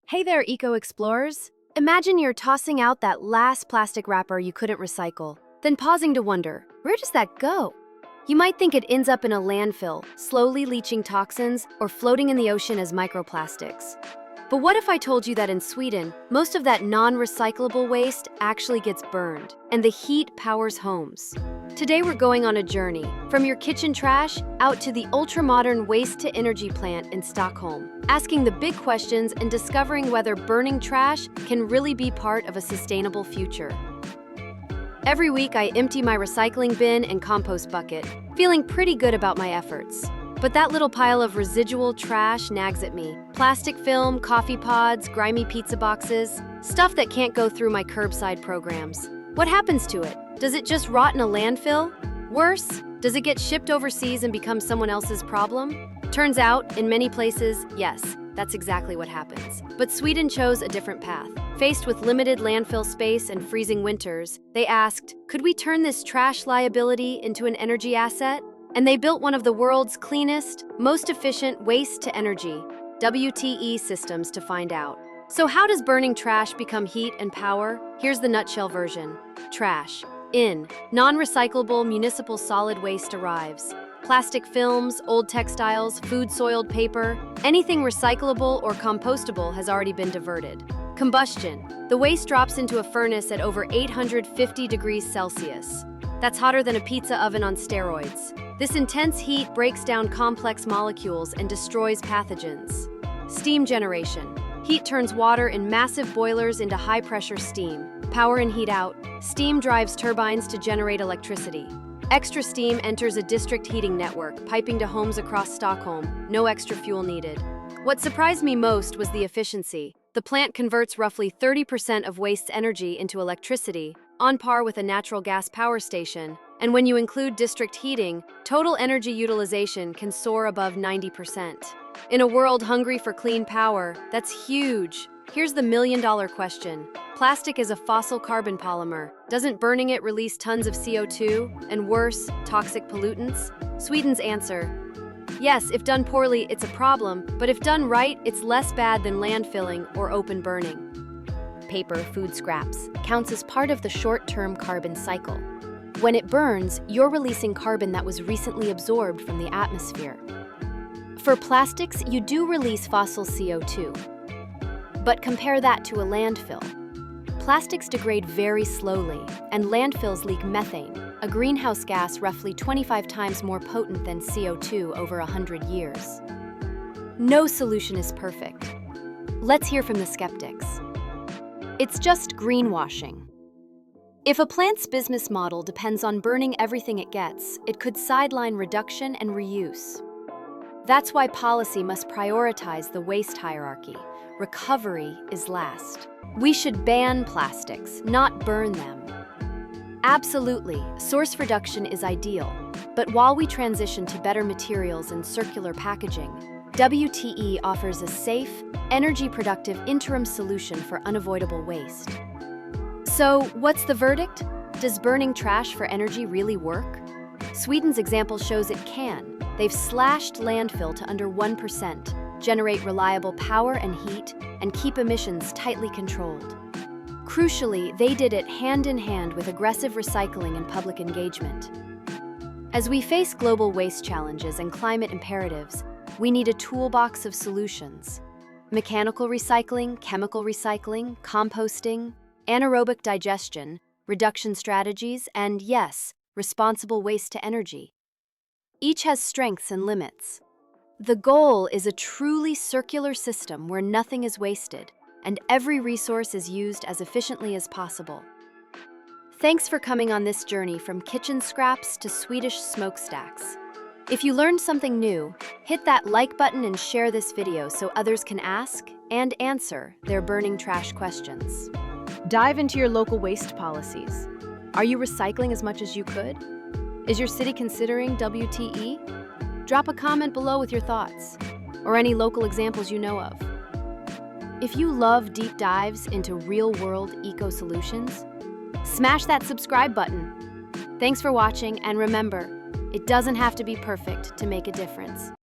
Hey there, Eco Explorers! Imagine you're tossing out that last plastic wrapper you couldn't recycle, then pausing to wonder, where does that go? You might think it ends up in a landfill, slowly leaching toxins, or floating in the ocean as microplastics. But what if I told you that in Sweden, most of that non-recyclable waste actually gets burned, and the heat powers homes? Today we're going on a journey, from your kitchen trash out to the ultra-modern waste-to-energy plant in Stockholm, asking the big questions and discovering whether burning trash can really be part of a sustainable future. Every week I empty my recycling bin and compost bucket, feeling pretty good about my efforts. But that little pile of residual trash nags at me. Plastic film, coffee pods, grimy pizza boxes, stuff that can't go through my curbside programs. What happens to it? Does it just rot in a landfill? Worse, does it get shipped overseas and become someone else's problem? Turns out, in many places, yes, that's exactly what happens. But Sweden chose a different path. Faced with limited landfill space and freezing winters, they asked, could we turn this trash liability into an energy asset? And they built one of the world's cleanest, most efficient waste-to-energy, WTE systems to find out. So how does burning trash become heat and power? Here's the nutshell version. Trash. In. Non-recyclable municipal solid waste arrives. Plastic films, old textiles, food-soiled paper, anything recyclable or compostable has already been diverted. Combustion. The waste drops into a furnace at over 850 degrees Celsius. That's hotter than a pizza oven on steroids. This intense heat breaks down complex molecules and destroys pathogens. Steam generation. Heat turns water in massive boilers into high-pressure steam. Power in, heat out. Steam drives turbines to generate electricity. Extra steam enters a district heating network, piping to homes across Stockholm. No extra fuel needed. What surprised me most was the efficiency. The plant converts roughly 30% of waste's energy into electricity, on par with a natural gas power station. And when you include district heating, total energy utilization can soar above 90%. In a world hungry for clean power, that's huge. Here's the million-dollar question. Plastic is a fossil carbon polymer. Doesn't burning it release tons of CO2, and worse, toxic pollutants? Sweden's answer: yes, if done poorly, it's a problem, but if done right, it's less bad than landfilling or open burning. Paper, food scraps, counts as part of the short-term carbon cycle. When it burns, you're releasing carbon that was recently absorbed from the atmosphere. For plastics, you do release fossil CO2. But compare that to a landfill. Plastics degrade very slowly, and landfills leak methane, a greenhouse gas roughly 25 times more potent than CO2 over 100 years. No solution is perfect. Let's hear from the skeptics. It's just greenwashing. If a plant's business model depends on burning everything it gets, it could sideline reduction and reuse. That's why policy must prioritize the waste hierarchy. Recovery is last. We should ban plastics, not burn them. Absolutely, source reduction is ideal, but while we transition to better materials and circular packaging, WTE offers a safe, energy-productive interim solution for unavoidable waste. So, what's the verdict? Does burning trash for energy really work? Sweden's example shows it can. They've slashed landfill to under 1%, generate reliable power and heat, and keep emissions tightly controlled. Crucially, they did it hand in hand with aggressive recycling and public engagement. As we face global waste challenges and climate imperatives, we need a toolbox of solutions. Mechanical recycling, chemical recycling, composting, anaerobic digestion, reduction strategies, and yes, responsible waste to energy. Each has strengths and limits. The goal is a truly circular system where nothing is wasted and every resource is used as efficiently as possible. Thanks for coming on this journey from kitchen scraps to Swedish smokestacks. If you learned something new, hit that like button and share this video so others can ask and answer their burning trash questions. Dive into your local waste policies. Are you recycling as much as you could? Is your city considering WTE? Drop a comment below with your thoughts, or any local examples you know of. If you love deep dives into real-world eco-solutions, smash that subscribe button. Thanks for watching, and remember, it doesn't have to be perfect to make a difference.